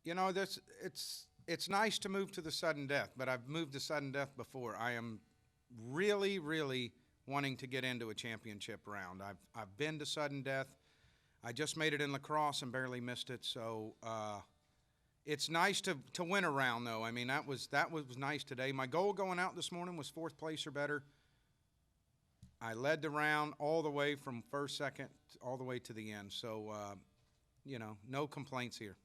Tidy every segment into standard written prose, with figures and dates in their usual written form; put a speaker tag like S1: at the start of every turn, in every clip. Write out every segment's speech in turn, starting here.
S1: You know, it's nice to move to the sudden death, but I've moved to sudden death before. I am really, really wanting to get into a championship round. I've been to sudden death. I just made it in lacrosse and barely missed it. So it's nice to win a round, though. I mean, that was nice today. My goal going out this morning was fourth place or better. I led the round all the way from first, second, all the way to the end. So no complaints here.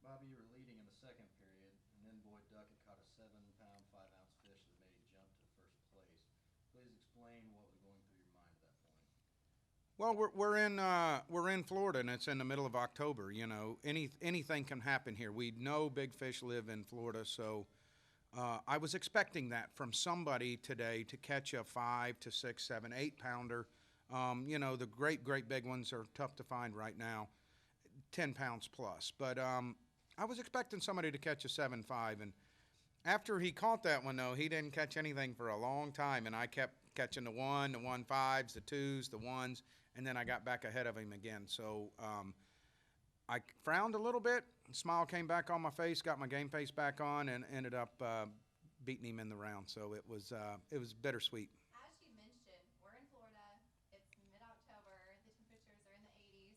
S2: Bobby, you were leading in the second period, and then Boyd Duck had caught a 7 pound, 5 ounce fish that made you jump to first place. Please explain what was going through your mind at that point.
S1: Well, we're in Florida, and it's in the middle of October. You know, anything can happen here. We know big fish live in Florida, so I was expecting that from somebody today to catch a 5 to 6, 7, 8 pounder. The great big ones are tough to find right now, 10 pounds plus. But I was expecting somebody to catch a 7.5, and after he caught that one, though, he didn't catch anything for a long time, and I kept catching the 1.5s, the 2s, the 1s, and then I got back ahead of him again. So I frowned a little bit, smile came back on my face, got my game face back on, and ended up beating him in the round. So it was bittersweet.
S3: As you mentioned, we're in Florida. It's mid-October. The temperatures are in the 80s.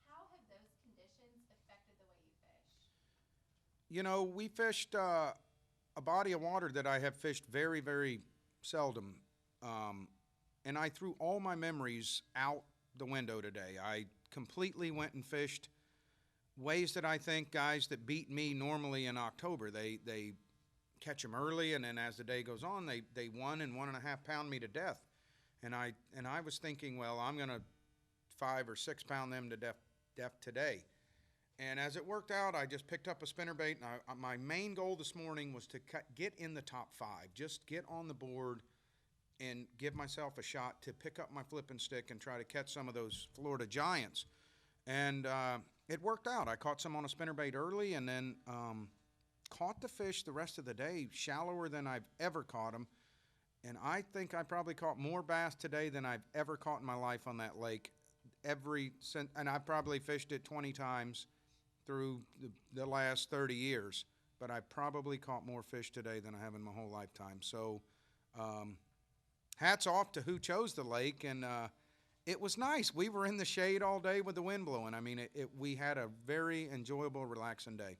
S3: How have those conditions affected the way you fish?
S1: You know, we fished a body of water that I have fished very, very seldom. And I threw all my memories out the window today. I completely went and fished ways that I think guys that beat me normally in October, they catch them early, and then as the day goes on, they 1 and 1.5 pound me to death. And I was thinking, well, I'm going to 5 or 6 pound them to death today. And as it worked out, I just picked up a spinnerbait. And my main goal this morning was to get in the top 5, just get on the board and give myself a shot to pick up my flipping stick and try to catch some of those Florida giants. And it worked out. I caught some on a spinnerbait early, and then caught the fish the rest of the day shallower than I've ever caught them. And I think I probably caught more bass today than I've ever caught in my life on that lake. And I probably fished it 20 times through the last 30 years, but I probably caught more fish today than I have in my whole lifetime. So hats off to who chose the lake, and it was nice. We were in the shade all day with the wind blowing. I mean, we had a very enjoyable, relaxing day.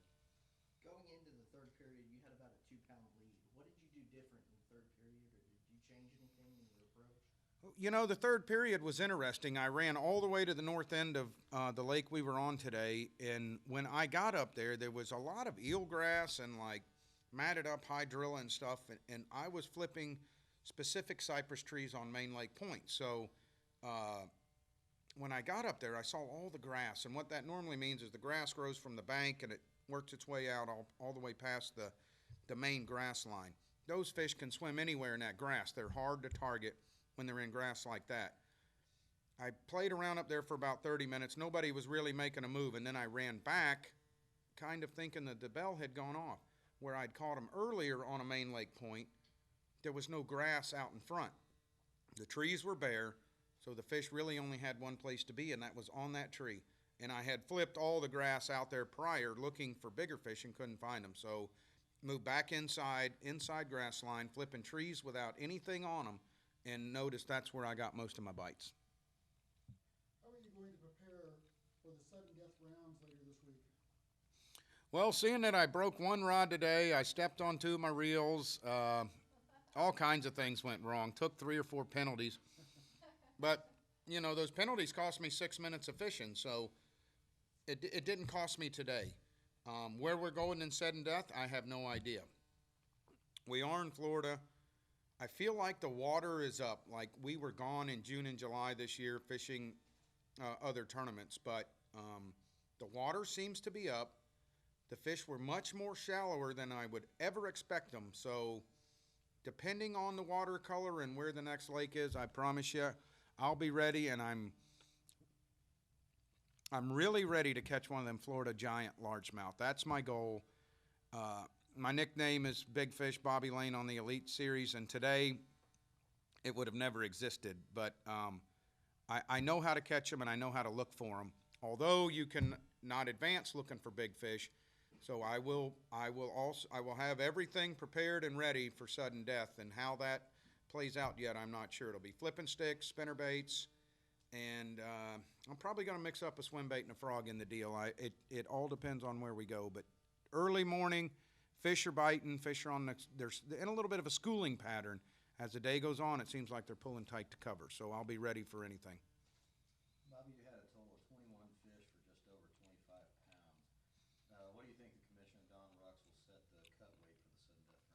S2: Going into the third period, you had about a 2 pound lead. What did you do different in the third period, or did you change anything in your approach?
S1: You know, the third period was interesting. I ran all the way to the north end of the lake we were on today, and when I got up there, there was a lot of eelgrass and like matted up hydrilla and stuff, and I was flipping specific cypress trees on Main Lake Point. So when I got up there, I saw all the grass, and what that normally means is the grass grows from the bank and it works its way out all the way past the main grass line. Those fish can swim anywhere in that grass. They're hard to target when they're in grass like that. I played around up there for about 30 minutes. Nobody was really making a move, and then I ran back kind of thinking that the bell had gone off. Where I'd caught them earlier on a Main Lake Point, there was no grass out in front. The trees were bare, so the fish really only had one place to be, and that was on that tree. And I had flipped all the grass out there prior looking for bigger fish and couldn't find them. So moved back inside grass line, flipping trees without anything on them, and noticed that's where I got most of my bites.
S4: How are you going to prepare for the sudden death rounds later this week?
S1: Well, seeing that I broke one rod today, I stepped on 2 of my reels. All kinds of things went wrong. Took 3 or 4 penalties. But, you know, those penalties cost me 6 minutes of fishing, so it didn't cost me today. Where we're going in sudden death, I have no idea. We are in Florida. I feel like the water is up. Like we were gone in June and July this year fishing other tournaments, but the water seems to be up. The fish were much more shallower than I would ever expect them. So depending on the water color and where the next lake is, I promise you, I'll be ready, and I'm really ready to catch one of them Florida giant largemouth. That's my goal. My nickname is Big Fish Bobby Lane on the Elite Series, and today it would have never existed. But I know how to catch them, and I know how to look for them. Although you can not advance looking for big fish. So I will have everything prepared and ready for sudden death, and how that plays out yet, I'm not sure. It'll be flipping sticks, spinner baits, and I'm probably going to mix up a swim bait and a frog in the deal. It all depends on where we go, but early morning, fish are biting, fish are on there's in a little bit of a schooling pattern. As the day goes on, it seems like they're pulling tight to cover, so I'll be ready for anything.
S2: Bobby, you had a total of 21 fish for just over 25 pounds. What do you think the commissioner, Don Rux, will set the cut weight for the sudden death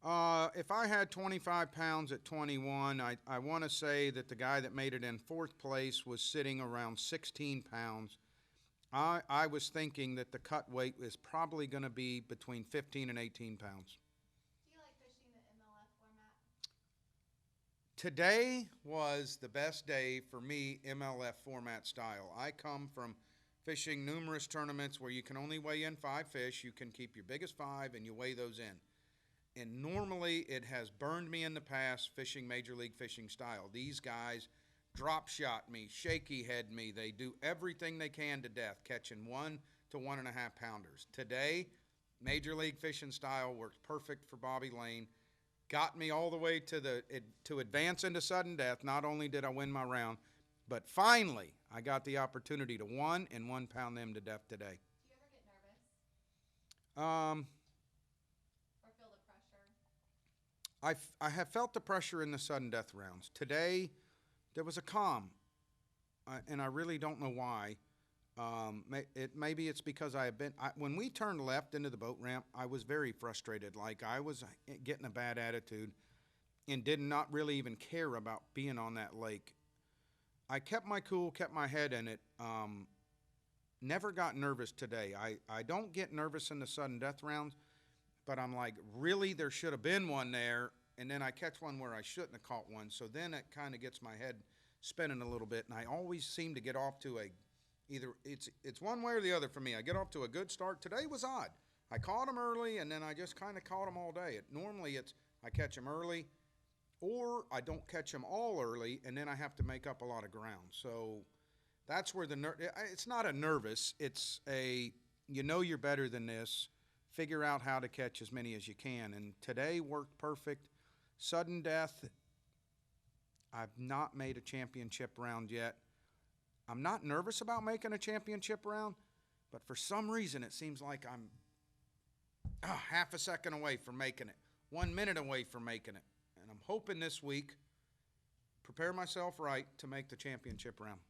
S2: rounds?
S1: If I had 25 pounds at 21, I want to say that the guy that made it in fourth place was sitting around 16 pounds. I was thinking that the cut weight is probably going to be between 15 and 18 pounds.
S3: Do you like fishing the MLF format?
S1: Today was the best day for me, MLF format style. I come from fishing numerous tournaments where you can only weigh in 5 fish. You can keep your biggest 5 and you weigh those in. And normally it has burned me in the past fishing Major League Fishing style. These guys drop shot me, shaky head me. They do everything they can to death, catching 1 to 1.5 pounders. Today, Major League Fishing style works perfect for Bobby Lane. Got me all the way to advance into sudden death. Not only did I win my round, but finally I got the opportunity to 1 and 1 pound them to death today.
S3: Do you ever get nervous or feel the pressure?
S1: I have felt the pressure in the sudden death rounds. Today, there was a calm, and I really don't know why. Maybe it's because when we turned left into the boat ramp, I was very frustrated. Like I was getting a bad attitude and did not really even care about being on that lake. I kept my cool, kept my head in it. Never got nervous today. I don't get nervous in the sudden death rounds, but I'm like, really, there should have been one there. And then I catch one where I shouldn't have caught one. So then it kind of gets my head spinning a little bit. And I always seem to get off to either it's one way or the other for me. I get off to a good start. Today was odd. I caught them early, and then I just kind of caught them all day. Normally I catch them early, or I don't catch them all early, and then I have to make up a lot of ground. So that's where it's not a nervous. It's you're better than this. Figure out how to catch as many as you can. And today worked perfect. Sudden death, I've not made a championship round yet. I'm not nervous about making a championship round, but for some reason it seems like I'm half a second away from making it, 1 minute away from making it. And I'm hoping this week, prepare myself right to make the championship round.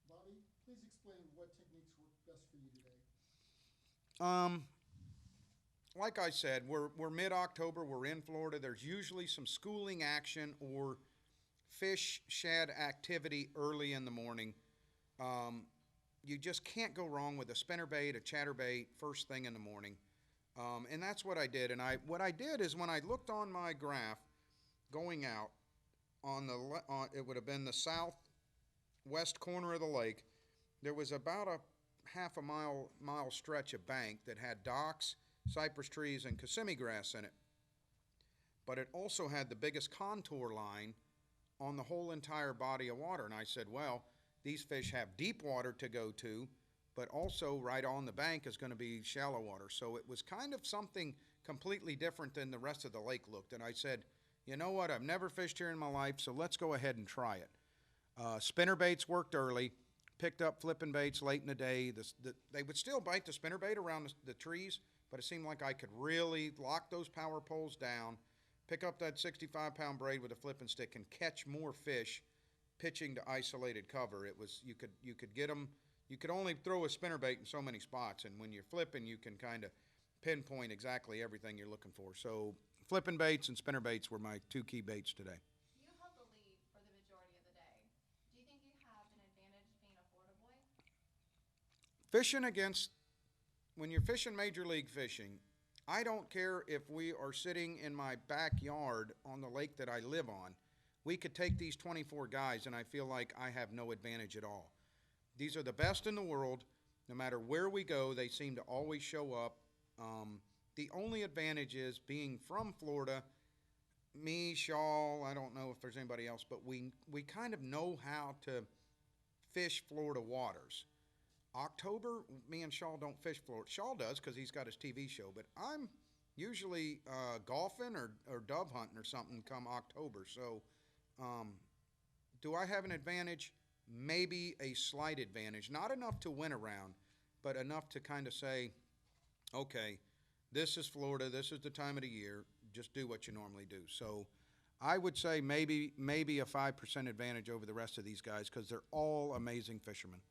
S4: Bobby, please explain what techniques work best for you today.
S1: Like I said, we're mid-October. We're in Florida. There's usually some schooling action or fish shad activity early in the morning. You just can't go wrong with a spinnerbait, a chatterbait, first thing in the morning. And that's what I did. And what I did is when I looked on my graph going out, it would have been the southwest corner of the lake, there was about a half a mile stretch of bank that had docks, cypress trees, and kissimmee grass in it. But it also had the biggest contour line on the whole entire body of water. And I said, well, these fish have deep water to go to, but also right on the bank is going to be shallow water. So it was kind of something completely different than the rest of the lake looked. And I said, you know what, I've never fished here in my life, so let's go ahead and try it. Spinner baits worked early, picked up flipping baits late in the day. They would still bite the spinner bait around the trees, but it seemed like I could really lock those power poles down, pick up that 65-pound braid with a flipping stick, and catch more fish pitching to isolated cover. It was you could get them. You could only throw a spinnerbait in so many spots, and when you're flipping, you can kind of pinpoint exactly everything you're looking for. So flipping baits and spinnerbaits were my 2 key baits today.
S3: You held the lead for the majority of the day. Do you think you have an advantage being a Florida boy?
S1: When you're fishing Major League Fishing, I don't care if we are sitting in my backyard on the lake that I live on. We could take these 24 guys, and I feel like I have no advantage at all. These are the best in the world. No matter where we go, they seem to always show up. The only advantage is being from Florida. Me, Shaw, I don't know if there's anybody else, but we kind of know how to fish Florida waters. October, me and Shaw don't fish Florida. Shaw does because he's got his TV show, but I'm usually golfing or dove hunting or something come October. So, do I have an advantage? Maybe a slight advantage. Not enough to win a round, but enough to kind of say, okay, this is Florida. This is the time of the year. Just do what you normally do. So, I would say maybe a 5% advantage over the rest of these guys because they're all amazing fishermen.